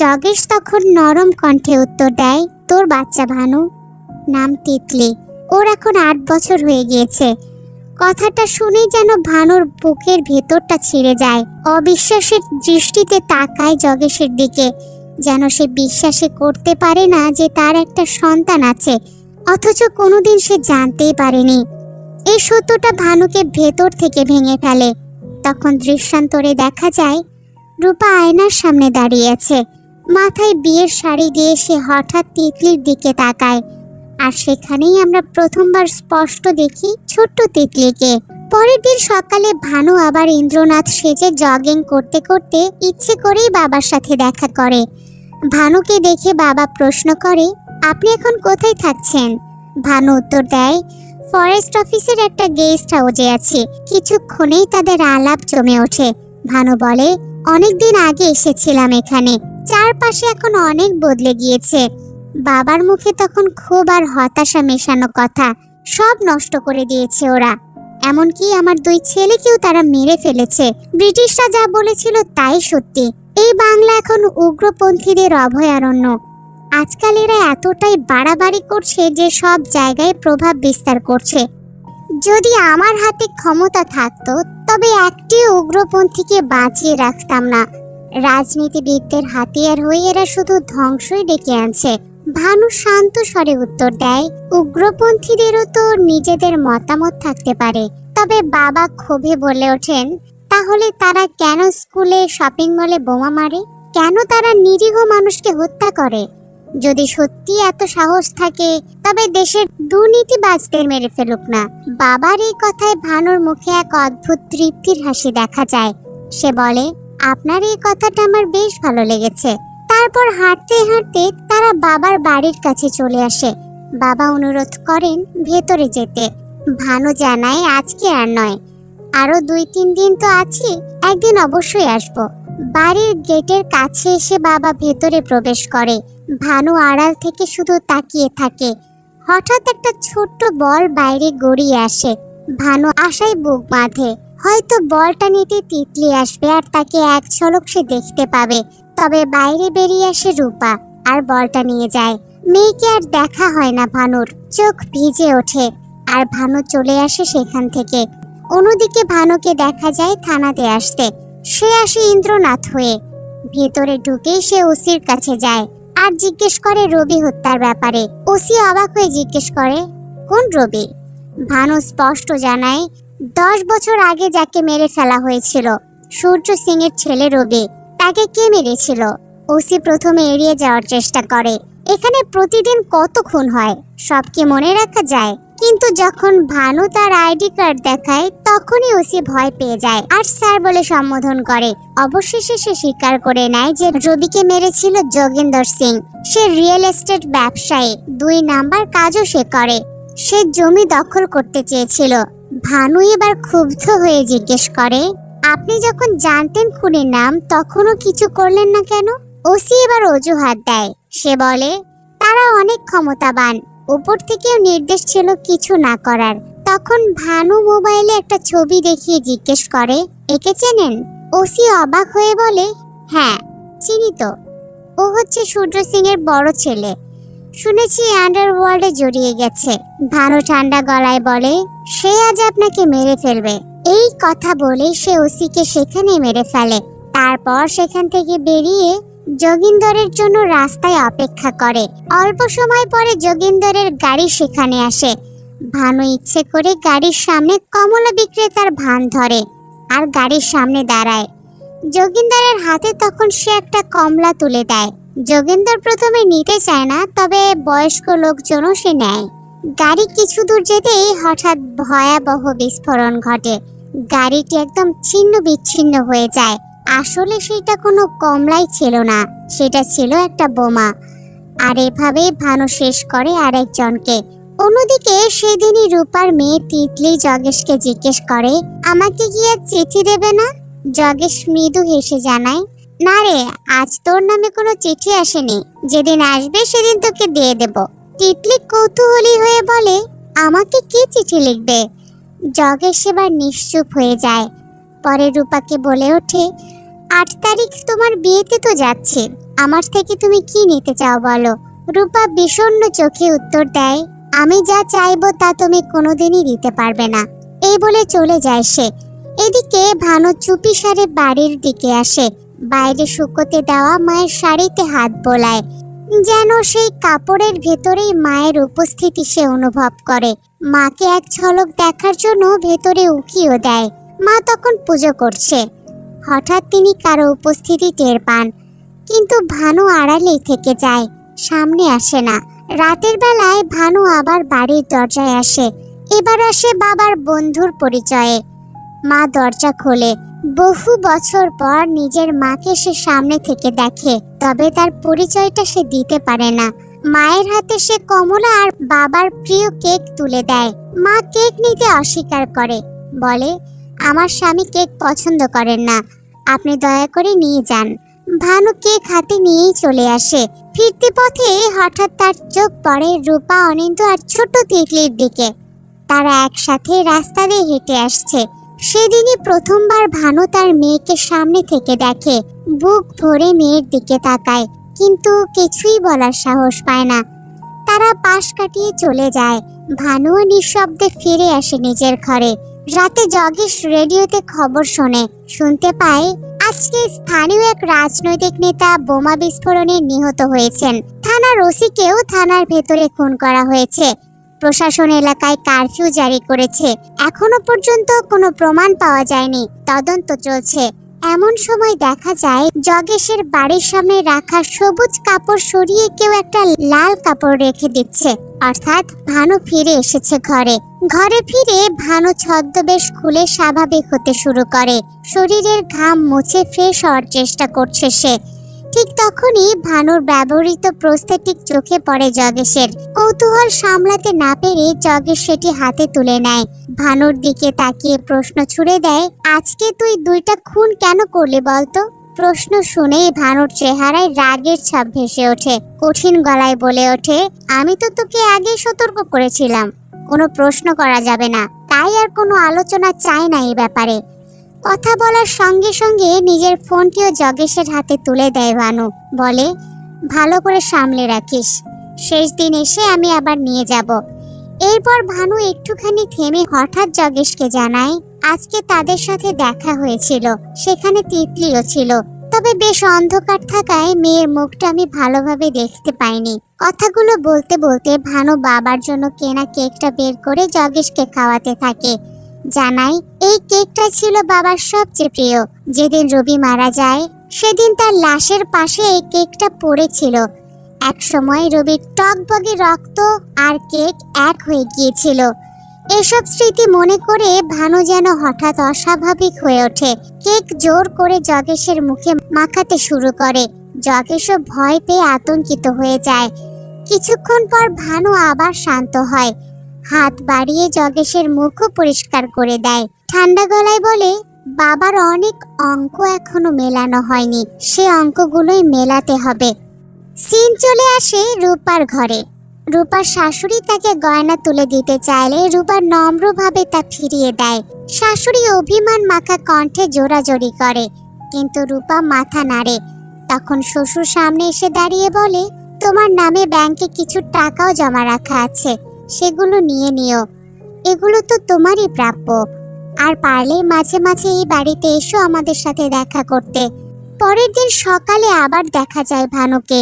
জগেশ তখন নরম কণ্ঠে উত্তর দেয়, তোর বাচ্চা ভানু, নাম তিতলি। ওর এখন 8 বছর হয়ে গিয়েছে। কথাটা শুনেই যেন ভানুর বুকের ভেতরটা ছিঁড়ে যায়। অবিশ্বাসের দৃষ্টিতে তাকায় জগেশের দিকে, যেন সে বিশ্বাসই করতে পারে না যে তার একটা সন্তান আছে, অথচ কোনোদিন সে জানতেই পারেনি। এই সত্যটা ভানুকে ভেতর থেকে ভেঙে ফেলে। তখন দৃশ্যান্তরে দেখা যায় রূপা আয়নার সামনে দাঁড়িয়ে আছে। মাথায় বিয়ের শাড়ি দিয়ে সে হঠাৎ তিতলির দিকে তাকায়। আর সেখানেই আমরা প্রথমবার স্পষ্ট দেখি ছোট্ট তিতলিকে। পরের দিন সকালে ভানু আবার ইন্দ্রনাথ সেজে জগিং করতে করতে ইচ্ছে করেই বাবার সাথে দেখা করে। ভানুকে দেখে বাবা প্রশ্ন করে, আপনি এখন কোথায় থাকছেন? ভানু উত্তর দেয়, ফরেস্ট অফিসের একটা গেস্ট হাউসে আছি। কিছুক্ষণেই তাদের আলাপ জমে ওঠে। ভানু বলে, অনেকদিন আগে এসেছিলাম এখানে, চারপাশে এখন অনেক বদলে গিয়েছে। বাবার মুখে তখন ক্ষোভ আর হতাশা মেশানো কথা। সব নষ্ট করে দিয়েছে ওরা, এমনকি আমার 2 ছেলেকেও তারা মেরে ফেলেছে। ব্রিটিশরা যা বলেছিল তাই সত্যি। এই বাংলা এখন উগ্রপন্থীদের অভয়ারণ্য। আজকাল এরা এতটাই বাড়াবাড়ি করছে যে সব জায়গায় প্রভাব বিস্তার করছে। যদি আমার হাতে ক্ষমতা থাকতো তবে একটি উগ্রপন্থীকে বাঁচিয়ে রাখতাম না। রাজনীতিবিদদের হাতিয়ার হয়ে এরা শুধু ধ্বংসই ডেকে আনছে। ভানু শান্ত স্বরে উত্তর দেয়, উগ্রপন্থীদেরও তো নিজেদের মতামত থাকতে পারে। তবে বাবা ক্ষোভে বলে ওঠেন, তাহলে তারা কেন স্কুলে, শপিং মলে বোমা মারে? কেন তারা নিরীহ মানুষকে হত্যা করে? যদি সত্যি এত সাহস থাকে তবে দেশের দুর্নীতিবাজদের মেরে ফেলুক না। বাবার এই কথায় ভানুর মুখে এক অদ্ভুত তৃপ্তির হাসি দেখা যায়। সে বলে, আপনার এই কথাটা আমার বেশ ভালো লেগেছে। তারপর হাঁটতে হাঁটতে তারা বাবার বাড়ির কাছে চলে আসে। বাবা অনুরোধ করেন ভেতরে যেতে। ভানু জানায়, আজকে আর নয়, আরো 2-3 দিন তো আছি, একদিন অবশ্যই আসব। বাড়ির গেটের কাছে এসে বাবা ভেতরে প্রবেশ করে। ভানু আড়াল থেকে শুধু তাকিয়ে থাকে। হঠাৎ একটা ছোট্ট বল বাইরে গড়িয়ে আসে। ভানু আশায় বুক বাঁধে, হয়তো বলটা নিতে তিতলি আসবে আর তাকে এক ঝলক সে দেখতে পাবে। তবে বাইরে বেরিয়ে আসে রূপা আর বলটা নিয়ে যায়। মেয়েকে আর দেখা হয় না ভানুর। চোখ ভিজে ওঠে আর ভানু চলে আসে সেখান থেকে। অন্যদিকে ভানুকে দেখা যায় থানাতে আসতে। সে আসে ইন্দ্রনাথ হয়ে। ভেতরে ঢুকেই সে ওসির কাছে যায় আর জিজ্ঞেস করে রবি হত্যার ব্যাপারে। ওসি অবাক হয়ে জিজ্ঞেস করে, কোন রবি? ভানু স্পষ্ট জানায়, 10 বছর আগে যাকে মেরে ফেলা হয়েছিল, সূর্য সিং এর ছেলে রবি। তাকে কে মেরেছিল? ওসি প্রথমে এড়িয়ে যাওয়ার চেষ্টা করে। এখানে প্রতিদিন কত খুন হয়, সব কি মনে রাখা যায়? কিন্তু যখন ভানু তার আইডি কার্ড দেখায় তখনই ওসি ভয় পেয়ে যায় আর স্যার বলে সম্বোধন করে। অবশেষে সে স্বীকার করে নেয় যে রবিকে মেরেছিল যোগেন্দর সিং। সে রিয়েল এস্টেট ব্যবসায়ী, 2 নাম্বার কাজও সে করে। সে জমি দখল করতে চেয়েছিল। ভানু এবার ক্ষুব্ধ হয়ে জিজ্ঞেস করে, আপনি যখন জানতেন খুনির নাম তখনও কিছু করলেন না কেন? ওসি এবার অজুহাত দেয়। সে বলে, তারা অনেক ক্ষমতাবান, উপর থেকেও নির্দেশ ছিল কিছু না করার। তখন ভানু মোবাইলে একটা ছবি দেখিয়ে জিজ্ঞেস করে, একে চেনেন? ওসি অবাক হয়ে বলে, হ্যাঁ চিনি তো, ও হচ্ছে সূর্য সিং এর বড় ছেলে। শুনেছি আন্ডারওয়ার্ল্ডে জড়িয়ে গেছে। ভানু ঠান্ডা গলায় বলে, সে আজ আপনাকে মেরে ফেলবে। এই কথা বলে সে ওসিকে সেখানে মেরে ফেলে। তারপর সেখান থেকে বেরিয়ে যোগিন্দরের জন্য রাস্তায় অপেক্ষা করে। অল্প সময় পরে যোগিন্দরের গাড়ি সেখানে আসে। ভানু ইচ্ছে করে গাড়ির সামনে কমলা বিক্রেতার ভান ধরে আর গাড়ির সামনে দাঁড়ায়। যোগিন্দরের হাতে তখন সে একটা কমলা তুলে দেয়। যোগেন্দর প্রথমে নিতে চায় না, তবে বয়স্ক লোকজনও সে নেয়। গাড়ি কিছু দূর যেতেই হঠাৎ ভয়াবহ বিস্ফোরণ ঘটে। গাড়িটি একদম ছিন্ন বিচ্ছিন্ন হয়ে যায়। আসলে সেটা কোনো কমলাই ছিল না, সেটা ছিল একটা বোমা। আর এভাবেই ভানু শেষ করে আরেকজনকে। অন্যদিকে সেদিনই রূপার মেয়ে তিতলি জগেশকে জিজ্ঞেস করে, আমাকে কি আর চিঠি দেবে না? জগেশ মৃদু হেসে জানায়, না রে, আজ তোর নামে কোনো চিঠি আসেনি, যেদিন আসবে সেদিন তোকে দিয়ে দেব। তিতলি কৌতূহলী হয়ে বলে, আমাকে কি চিঠি লিখবে? জগেশ এবার নিশ্চুপ হয়ে যায়। পরে রূপাকে বলে ওঠে, 8 তারিখ তোমার বিয়েতে তো যাচ্ছে, আমার থেকে তুমি কি নিতে চাও বলো? রূপা বিষণ্ণ চোখে উত্তর দেয়, আমি যা চাইবো তা তুমি কোনোদিনই দিতে পারবে না। এই বলে চলে যায় সে। এদিকে ভানু চুপিসারে বাড়ির দিকে আসে। বাইরে শুকোতে দেওয়া মায়ের শাড়িতে হাত বোলায়, যেন সেই কাপড়ের ভেতরেই মায়ের উপস্থিতি সে অনুভব করে। মাকে এক ঝলক দেখার জন্য ভেতরে উকিও দেয়। মা তখন পুজো করছে। হঠাৎ তিনি কারো উপস্থিতি টের পান, কিন্তু ভানু আড়ালেই থেকে যায়, সামনে আসে না। রাতের বেলায় ভানু আবার বাড়ির দরজায় আসে। এবার আসে বাবার বন্ধুর পরিচয়ে। মা দরজা খোলে। বহু বছর পর নিজের মাকে সে সামনে থেকে দেখে, তবে তার পরিচয়টা সে দিতে পারে না। মায়ের হাতে সে কমলা আর বাবার প্রিয় কেক তুলে দেয়। মা কেক নিতে অস্বীকার করে, বলে আমার স্বামী কেক পছন্দ করেন না, আপনি দয়া করে নিয়ে যান। ভানু কেক হাতে নিয়েই চলে আসে। ফিরতি পথে হঠাৎ তার চোখ পড়ে রূপা, অনিন্দ আর ছোট তিতলির দিকে। তারা একসাথে রাস্তা দিয়ে হেঁটে আসছে। সেদিনই প্রথমবার ভানু তার মেয়েকে সামনে থেকে দেখে। বুক ভরে মেয়ের দিকে তাকায়, কিন্তু কিছুই বলার সাহস পায় না। তারা পাশ কাটিয়ে চলে যায়। ভানুও নিঃশব্দে ফিরে আসে নিজের ঘরে। রাতে জগেশ রেডিওতে খবর শুনতে পায় আজকে স্থানীয় এক রাজনৈতিক নেতা বোমা বিস্ফোরণে নিহত হয়েছেন। থানার ওসিকেও থানার ভেতরে খুন করা হয়েছে। প্রশাসন এলাকায় কারফিউ জারি করেছে। এখনো পর্যন্ত কোনো প্রমাণ পাওয়া যায়নি, তদন্ত চলছে। এমন সময় দেখা যায় জগেশের বাড়ির সামনে রাখা সবুজ কাপড় সরিয়ে কেউ একটা লাল কাপড় রেখে দিচ্ছে, অর্থাৎ ভানু ফিরে এসেছে ঘরে। ঘরে ফিরে ভানু ছদ্মবেশ খুলে স্বাভাবিক হতে শুরু করে। শরীরের ঘাম মুছে ফ্রেশ হওয়ার চেষ্টা করছে সে। ঠিক তখনই ভানুর ব্যবহৃত প্রস্থেটিক চোখে পড়ে জগেশের। কৌতূহল সামলাতে না পেরে জগেশ সেটি হাতে তুলে নেয়। ভানুর দিকে তাকিয়ে প্রশ্ন ছুড়ে দেয়, আজকে তুই 2টা খুন কেন করলি বলতো? প্রশ্ন শুনেই ভানুর চেহারায় রাগের ছাপ ভেসে ওঠে। কঠিন গলায় বলে ওঠে, আমি তো তোকে আগে সতর্ক করেছিলাম, কোনো প্রশ্ন করা যাবে না, তাই আর কোনো আলোচনা চাই না এই ব্যাপারে। কথা বলার সঙ্গে সঙ্গে নিজের ফোনটিও জগেশের হাতে তুলে দেয় ভানু। বলে, ভালো করে সামলে রাখিস, শেষ দিন এসে আমি আবার নিয়ে যাব। এরপর ভানু একটুখানি থেমে হঠাৎ জগেশকে জানায় আজকে তাদের সাথে দেখা হয়েছিল, সেখানে তিতলিও ছিল, তবে বেশ অন্ধকার থাকায় মেয়ের মুখটা আমি ভালোভাবে দেখতে পাইনি। কথাগুলো বলতে বলতে ভানু বাবার জন্য কেনা কেকটা বের করে জগেশকে খাওয়াতে থাকে। জানাই এই কেকটা ছিল বাবার সবচেয়ে প্রিয়। যেদিন রবি মারা যায় সেদিন তার লাশের পাশে এই কেকটা পড়েছিল। এক সময় রবির টকবগে রক্ত আর কেক এক হয়ে গিয়েছিল। এসব স্মৃতি মনে করে ভানু যেন হঠাৎ অস্বাভাবিক হয়ে ওঠে। কেক জোর করে জগেশের মুখে মাখাতে শুরু করে। জগেশও ভয় পেয়ে আতঙ্কিত হয়ে যায়। কিছুক্ষণ পর ভানু আবার শান্ত হয়। হাত বাড়িয়ে জগেশের মুখও পরিষ্কার করে দেয়। ঠান্ডা গলায় বলে, বাবার অনেক অঙ্ক এখনো মেলানো হয়নি, সে অঙ্কগুলোই মেলাতে হবে। সিন চলে আসে রূপার ঘরে। রূপার শাশুড়ি তাকে গয়না তুলে দিতে চাইলে রূপা নম্রভাবে তা ফিরিয়ে দেয়। শাশুড়ি অভিমান মাখা কণ্ঠে জোরাজোরি করে, কিন্তু রূপা মাথা নাড়ে। তখন শ্বশুর সামনে এসে দাঁড়িয়ে বলে, তোমার নামে ব্যাংকে কিছু টাকাও জমা রাখা আছে, সেগুলো নিয়ে নিও, এগুলো তো তোমারই প্রাপ্য। আর পারলে মাঝে মাঝে এই বাড়িতে এসো আমাদের সাথে দেখা করতে। পরের দিন সকালে আবার দেখা যায় ভানুকে।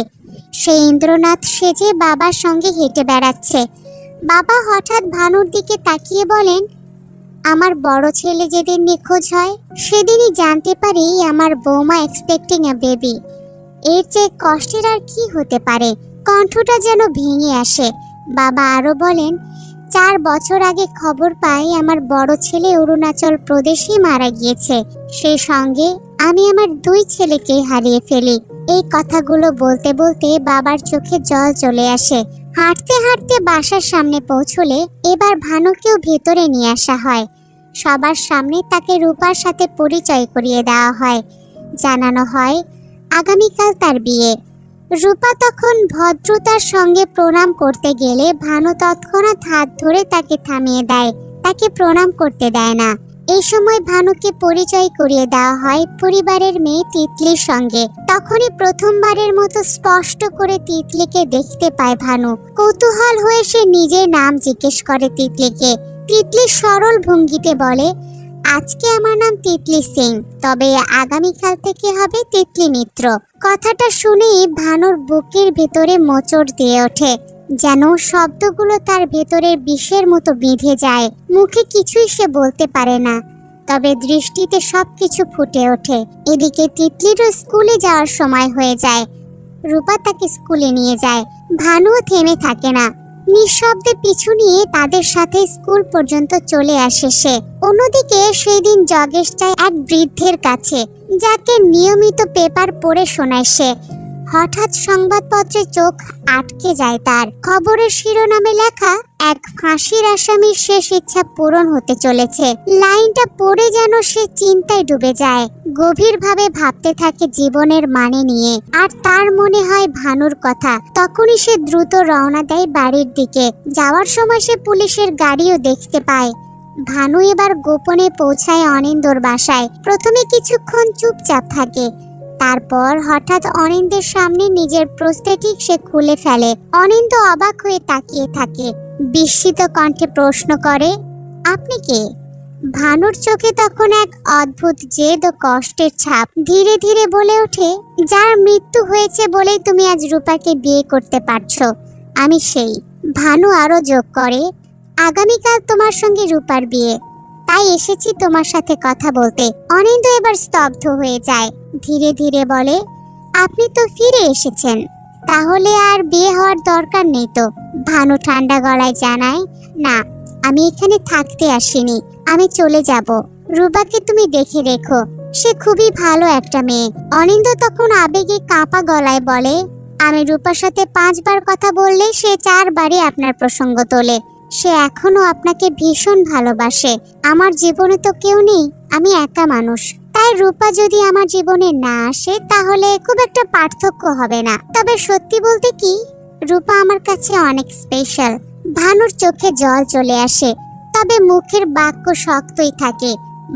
সে ইন্দ্রনাথ সেজে বাবার সঙ্গে হেঁটে বেড়াচ্ছে। বাবা হঠাৎ ভানুর দিকে তাকিয়ে বলেন, আমার বড় ছেলে যেদিন নিখোঁজ হয় সেদিনই জানতে পারি আমার বৌমা এক্সপেক্টিং এ বেবি। এর চেয়ে কষ্টের আর কি হতে পারে? কণ্ঠটা যেন ভেঙে আসে। বাবা আরো বলেন, 4 বছর আগে খবর পাই আমার বড় ছেলে অরুণাচল প্রদেশেই মারা গিয়েছে। সেই সঙ্গে আমি আমার 2 ছেলেকে হারিয়ে ফেলি। এই কথাগুলো বলতে বলতে বাবার চোখে জল চলে আসে। হাঁটতে হাঁটতে বাসার সামনে পৌঁছলে এবার ভানুকেও ভেতরে নিয়ে আসা হয়। সবার সামনে তাকে রূপার সাথে পরিচয় করিয়ে দেওয়া হয়। জানানো হয় আগামীকাল তার বিয়ে। রূপা তখন ভদ্রতার সঙ্গে প্রণাম করতে গেলে ভানু তৎক্ষণাৎ হাত ধরে তাকে থামিয়ে দেয়, তাকে প্রণাম করতে দেয় না। এই সময় ভানুকে পরিচয় করিয়ে দেওয়া হয় পরিবারের মেয়ে তিতলির সঙ্গে। তখনই প্রথমবারের মতো স্পষ্ট করে তিতলিকে দেখতে পায় ভানু। কৌতূহল হয়ে সে নিজের নাম জিজ্ঞেস করে তিতলিকে। তিতলি সরল ভঙ্গিতে বলে, আজকে আমার নাম তিতলি সিং, তবে আগামীকাল থেকে হবে তিতলি মিত্র। কথাটা শুনেই ভানুর বুকের ভেতরে মোচড় দিয়ে ওঠে, যেন শব্দগুলো তার ভেতরের বিষের মতো বেঁধে যায়। মুখে কিছুই সে বলতে পারে না, তবে দৃষ্টিতে সবকিছু ফুটে ওঠে। এদিকে তিতলিরও স্কুলে যাওয়ার সময় হয়ে যায়। রূপা তাকে স্কুলে নিয়ে যায়। ভানুও থেমে থাকে না, নিঃশব্দে পিছু নিয়ে তাদের সাথে স্কুল পর্যন্ত চলে আসে সে। অন্যদিকে সেই দিন জগেশ যায় এক বৃদ্ধের কাছে, যাকে নিয়মিত পেপার পড়ে শোনায় সে। হঠাৎ সংবাদপত্রে চোখ আটকে যায় তার। খবরের শিরোনামে লেখা, এক ফাঁসির আসামির শেষ ইচ্ছা পূরণ হতে চলেছে। লাইনটা পড়ে যেন সে চিন্তায় ডুবে যায়, গভীরভাবে ভাবতে থাকে জীবনের মানে নিয়ে। আর তার মনে হয় ভানুর কথা। তখনই সে দ্রুত রওনা দেয় বাড়ির দিকে। যাওয়ার সময় সে পুলিশের গাড়িও দেখতে পায়। ভানু এবার গোপনে পৌঁছায় অনিন্দর বাসায়। প্রথমে কিছুক্ষণ চুপচাপ থাকে, তারপর হঠাৎ অনিন্দের সামনে নিজের প্রস্থেটিক সে খুলে ফেলে। অনিন্দ অবাক হয়ে তাকিয়ে থাকে, বিস্মিত কণ্ঠে প্রশ্ন করে, আপনি কে? ভানুর চোখে তখন এক অদ্ভুত জেদ ও কষ্টের ছাপ। ধীরে ধীরে বলে ওঠে, যার মৃত্যু হয়েছে বলেই তুমি আজ রূপাকে বিয়ে করতে পারছো, আমি সেই। ভানু আরো যোগ করে, আগামীকাল তোমার সঙ্গে রূপার বিয়ে, তাই এসেছি তোমার সাথে কথা বলতে। অনিন্দ এবার স্তব্ধ হয়ে যায়, ধীরে ধীরে বলে, আপনি তো ফিরে এসেছেন, তাহলে আর বিয়ে হওয়ার দরকার নেই তো। ভানু ঠান্ডা গলায় জানায়, না, আমি এখানে থাকতে আসিনি, আমি চলে যাব। রূপাকে তুমি দেখে রেখো, সে খুবই ভালো একটা মেয়ে। অনিন্দ তখন আবেগে কাঁপা গলায় বলে, আমি রূপার সাথে 5 বার কথা বললে সে 4 বারই আপনার প্রসঙ্গ তোলে। সে এখনো আপনাকে ভীষণ ভালোবাসে। আমার জীবনে তো কেউ নেই, আমি একা মানুষ। তাই রূপা যদি আমার জীবনে না আসে তাহলে খুব একটা পার্থক্য হবে না। তবে সত্যি বলতে কি, রূপা আমার কাছে অনেক স্পেশাল। ভানুর চোখে জল চলে আসে, তবে মুখের বাক্য শক্তই থাকে।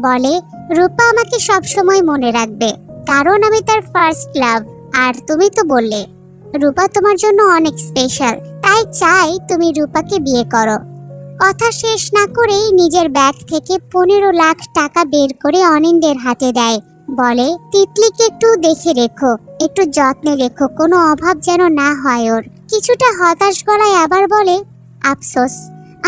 বলে, রূপা আমাকে সবসময় মনে রাখবে, কারণ আমি তার ফার্স্ট লাভ। আর তুমি তো বললে রূপা তোমার জন্য অনেক স্পেশাল, তাই চাই তুমি রূপাকে বিয়ে করো। কথা শেষ না করেই নিজের ব্যাগ থেকে 15 লাখ টাকা বের করে অনিন্দের হাতে দেয়। বলে, তিতলিকে একটু দেখে রেখো, একটু যত্নে রেখো, কোনো অভাব যেন না হয় ওর। কিছুটা হতাশ গলায় আবার বলে, আফসোস,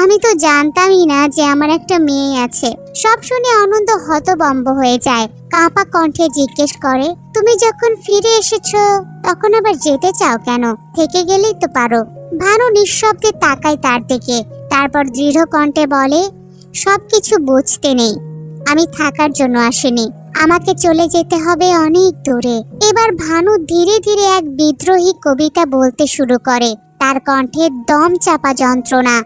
আমি তো জানতামই না যে আমার একটা মেয়ে আছে। সব শুনে আনন্দ হতভম্ব হয়ে যায়। কাঁপা কণ্ঠে জিজ্ঞেস করে, তুমি যখন ফিরে এসেছো তখন আবার যেতে চাও কেন? থেকে গেলেই তো পারো। ভানু নিঃশব্দে তাকায় তার দিকে, তারপর দৃঢ় কণ্ঠে বলে, সবকিছু বুঝতে নেই, আমি থাকার জন্য আসিনি, আমাকে চলে যেতে হবে অনেক দূরে। এবার ভানু ধীরে ধীরে এক বিদ্রোহী কবিতা বলতে শুরু করে, তার কণ্ঠে দম চাপা যন্ত্রণা।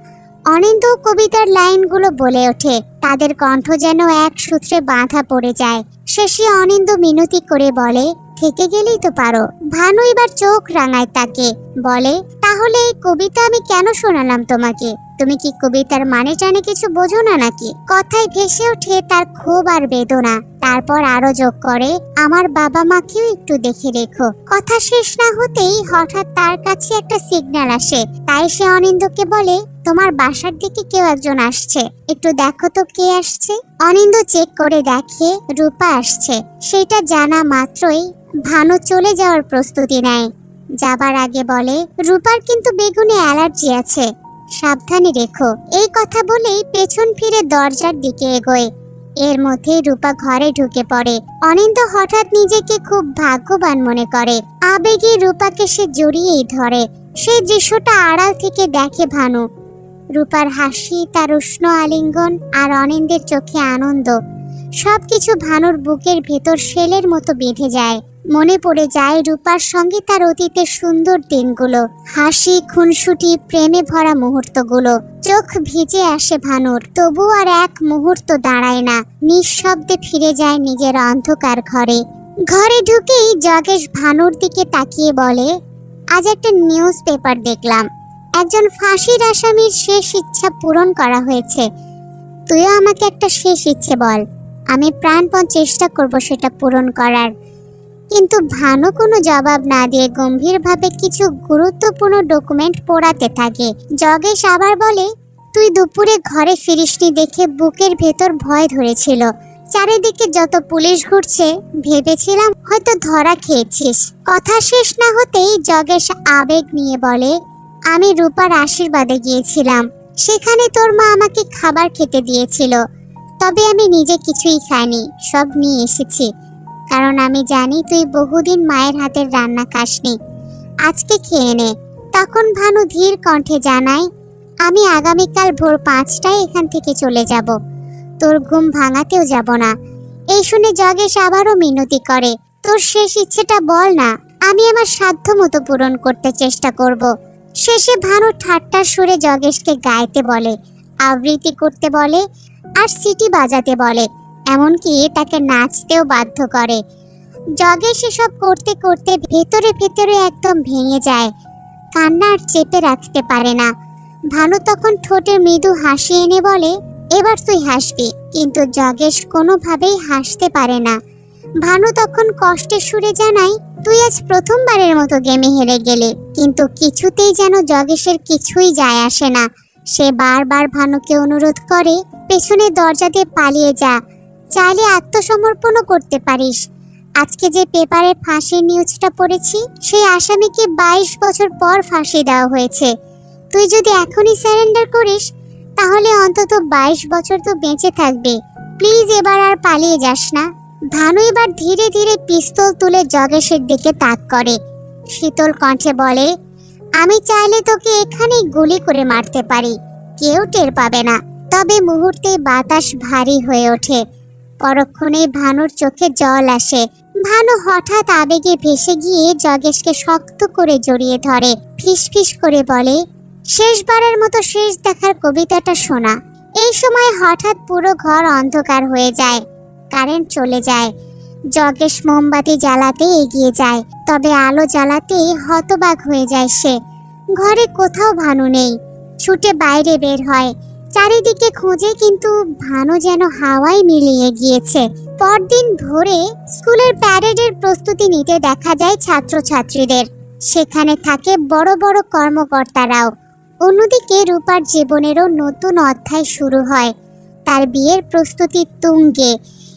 অনিন্দ কবিতার লাইনগুলো বলে ওঠে, তাদের কণ্ঠ যেন এক সূত্রে বাঁধা পড়ে যায়। শেষে অনিন্দ মিনতি করে বলে, থেকে গেলেই তো পারো। ভানু এবার চোখ রাঙায় তাকে, বলে, তাহলে এই কবিতা আমি কেন শোনালাম তোমাকে? তুমি কি কবিতার মানে টানে কিছু বোঝো না নাকি? কথায় ভেসে ওঠে তার ক্ষোভ আর বেদনা। তারপর আরো যোগ করে, আমার বাবা মাকেও একটু দেখে রেখো। কথা শেষ না হতেই হঠাৎ তার কাছে একটা সিগন্যাল আসে, তাই সে অনিন্দকে বলে, তোমার বাসার দিকে কেউ একজন আসছে, একটু দেখো তো কে আসছে। অনিন্দ চেক করে দেখে রূপা আসছে। সেটা জানা মাত্রই ভানু চলে যাওয়ার প্রস্তুতি নেয়। যাবার আগে বলে, রূপার কিন্তু বেগুনে অ্যালার্জি আছে, সাবধানে রেখো। এই কথা বলেই পেছন ফিরে দরজার দিকে এগোয়। এর মধ্যেই রূপা ঘরে ঢুকে পড়ে। অনিন্দ হঠাৎ নিজেকে খুব ভাগ্যবান মনে করে। আবেগে রূপাকে সে জড়িয়েই ধরে। সেই দৃশ্যটা আড়াল থেকে দেখে ভানু। রূপার হাসি, তার উষ্ণ আলিঙ্গন আর অনিন্দের চোখে আনন্দ, সবকিছু ভানুর বুকের ভেতর শেলের মতো বেঁধে যায়। মনে পড়ে যায় রূপার সঙ্গে তার অতীতের সুন্দর দিনগুলো, হাসি, খুনসুটি, প্রেমে ভরা মুহূর্তগুলো। চোখ ভিজে আসে ভানুর, তবু আর এক মুহূর্ত দাঁড়ায় না। নিঃশব্দে ফিরে যায় নিজের অন্ধকার ঘরে। ঘরে ঢুকেই জগেশ ভানুর দিকে তাকিয়ে বলে, আজ একটা নিউজ পেপার দেখলাম, একজন ফাঁসির আসামির শেষ ইচ্ছা পূরণ করা হয়েছে। তুইও আমাকে একটা শেষ ইচ্ছে বল, আমি প্রাণপণ চেষ্টা করব সেটা পূরণ করার। কিন্তু ভানু কোনো জবাব না দিয়ে গম্ভীরভাবে কিছু গুরুত্বপূর্ণ ডকুমেন্ট পড়াতে থাকে। জগেশ আবার বলে, তুই দুপুরে ঘরে ফিরিসনি দেখে বুকের ভেতর ভয় ধরেছিল। চারিদিকে যত পুলিশ ঘুরছে, ভেবেছিলাম হয়তো ধরা খেয়েছিস। কথা শেষ না হতেই জগেশ আবেগ নিয়ে বলে, আমি রূপার আশীর্বাদে গিয়েছিলাম, সেখানে তোর মা আমাকে খাবার খেতে দিয়েছিল, তবে আমি নিজে কিছুই খাইনি, সব নিয়ে এসেছি, কারণ আমি জানি তুই বহুদিন মায়ের হাতের রান্না খাসনি, আজকে খেয়ে নে। তখন ভানু ধীর কণ্ঠে জানায়, আমি আগামীকাল ভোর 5টায় এখান থেকে চলে যাব, তোর ঘুম ভাঙাতেও যাব না। এই শুনে জগেশ আবারও মিনতি করে, তোর শেষ ইচ্ছেটা বল না, আমি আমার সাধ্য মতো পূরণ করতে চেষ্টা করব। শেষে ভানু ঠাট্টার সুরে যোগেশকে গাইতে বলে, আবৃত্তি করতে বলে আর সিটি বাজাতে বলে, এমনকি তাকে নাচতেও বাধ্য করে। যোগেশ এসব করতে করতে ভেতরে ভেতরে একদম ভেঙে যায়, কান্না আর চেপে রাখতে পারে না। ভানু তখন ঠোঁটে মৃদু হাসি এনে বলে, এবার তুই হাসবি, কিন্তু যোগেশ কোনোভাবেই হাসতে পারে না। ভানু তখন কষ্টের সুরে জানায়, তুই আজ প্রথমবারের মতো গেমে হেরে গেলে। কিন্তু কিছুতেই যেন যোগেশের কিছুই যায় আসে না। সে বারবার ভানুকে অনুরোধ করে, পেছনে দরজা দিয়ে পালিয়ে যা, চাইলে আত্মসমর্পণও করতে পারিস। আজকে যে পেপারে ফাঁসির নিউজটা পড়েছি, সেই আসামিকে 22 বছর পর ফাঁসি দেওয়া হয়েছে। তুই যদি এখনই সারেন্ডার করিস, তাহলে অন্তত 22 বছর তো বেঁচে থাকবে। প্লিজ এবার আর পালিয়ে যাস না। ভানু এবার ধীরে ধীরে পিস্তল তুলে যোগেশের দিকে তাক করে। শীতল কণ্ঠে বলে, আমি চাইলে তোকে এখানেই গুলি করে মারতে পারি, কেউ টের পাবে না। তবে মুহূর্তে বাতাস ভারী হয়ে ওঠে। পরক্ষণেই ভানুর চোখে জল আসে। ভানু হঠাৎ আবেগে ভেসে গিয়ে যোগেশকে শক্ত করে জড়িয়ে ধরে, ফিসফিস করে বলে, শেষবারের মতো শেষ দেখার কবিতাটা শোনা। এই সময় হঠাৎ পুরো ঘর অন্ধকার হয়ে যায়, কারেন্ট চলে যায়। যোগেশ মোমবাতি জ্বালাতে এগিয়ে যায়, তবে আলো জ্বালাতেই হতবাক হয়ে যায় সে। ঘরে কোথাও ভানু নেই। ছুটে বাইরে বের হয়, চারিদিকে খোঁজে, কিন্তু ভানু যেন হাওয়ায় মিলিয়ে গিয়েছে। পরদিন ভোরে স্কুলের প্যারেডের প্রস্তুতি নিতে দেখা যায় ছাত্রছাত্রীদের। সেখানে থাকে বড় বড় কর্মকর্তারাও। অন্যদিকে রূপার জীবনেরও নতুন অধ্যায় শুরু হয়। তার বিয়ের প্রস্তুতি তুঙ্গে।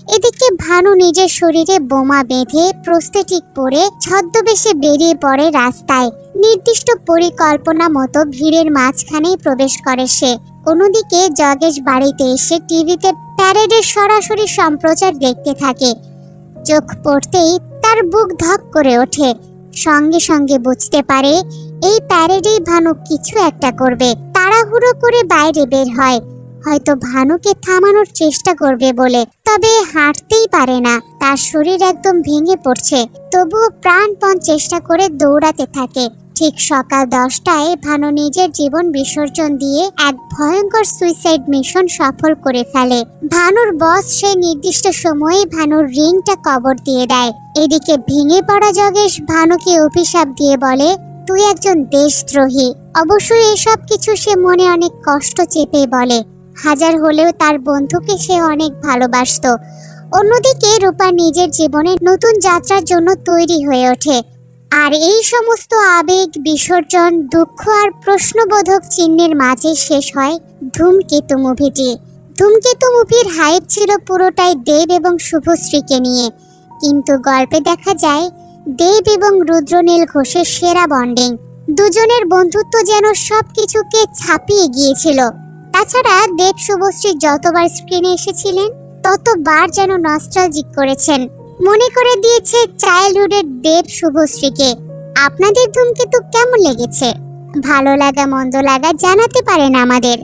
এদিকে ভানু নিজের শরীরে বোমা বেঁধে প্রস্থেটিক পরে ছদ্মবেশে বেরিয়ে পড়ে রাস্তায়। নির্দিষ্ট পরিকল্পনা মতো ভিড়ের মাঝখানেই প্রবেশ করে সে। অন্যদিকে যোগেশ বাড়িতে এসে টিভিতে প্যারেডের সরাসরি সম্প্রচার দেখতে থাকে। চোখ পড়তেই তার বুক ধক করে ওঠে। সঙ্গে সঙ্গে বুঝতে পারে এই প্যারেডেই ভানু কিছু একটা করবে। তাড়াহুড়ো করে বাইরে বের হয়, হয়তো ভানুকে থামানোর চেষ্টা করবে বলে। তবে হাঁটতেই পারে না, তার শরীর একদম ভেঙে পড়ছে। তবুও প্রাণপণ চেষ্টা করে দৌড়াতে থাকে। ঠিক সকাল 10টায় ভানু নিজের জীবন বিসর্জন দিয়ে এক ভয়ঙ্কর সুইসাইড মিশন সফল করে ফেলে। ভানুর বস সেই নির্দিষ্ট সময়ে ভানুর রিংটা কবর দিয়ে দেয়। এদিকে ভেঙে পড়া যোগেশ ভানুকে অভিশাপ দিয়ে বলে, তুই একজন দেশদ্রোহী। অবশ্যই এসব কিছু সে মনে অনেক কষ্ট চেপে বলে। হাজার হলেও তার বন্ধুকে সে অনেক ভালোবাসতো। অন্যদিকে রূপা নিজের জীবনে নতুন যাত্রার জন্য তৈরি হয়ে ওঠে। আর এই সমস্ত আবেগ, বিসর্জন, দুঃখ আর প্রশ্নবোধক চিহ্নের মাঝে শেষ হয় ধূমকেতু মুভিটি। ধূমকেতু মুভির হাইপ ছিল পুরোটাই দেব এবং শুভশ্রীকে নিয়ে, কিন্তু গল্পে দেখা যায় দেব এবং রুদ্রনীল ঘোষের সেরা বন্ডিং। দুজনের বন্ধুত্ব যেন সবকিছুকে ছাপিয়ে গিয়েছিল। তাছাড়া দেব শুভশ্রী যতবার স্ক্রিনে এসেছিলেন, ততবার যেন নস্টালজিক করেছেন, মনে করে দিয়েছে চাইল্ডহুডের দেব শুভশ্রীকে। আপনাদের ধূমকেতু কেমন লেগেছে? ভালো লাগা মন্দ লাগা জানাতে পারেন আমাদের।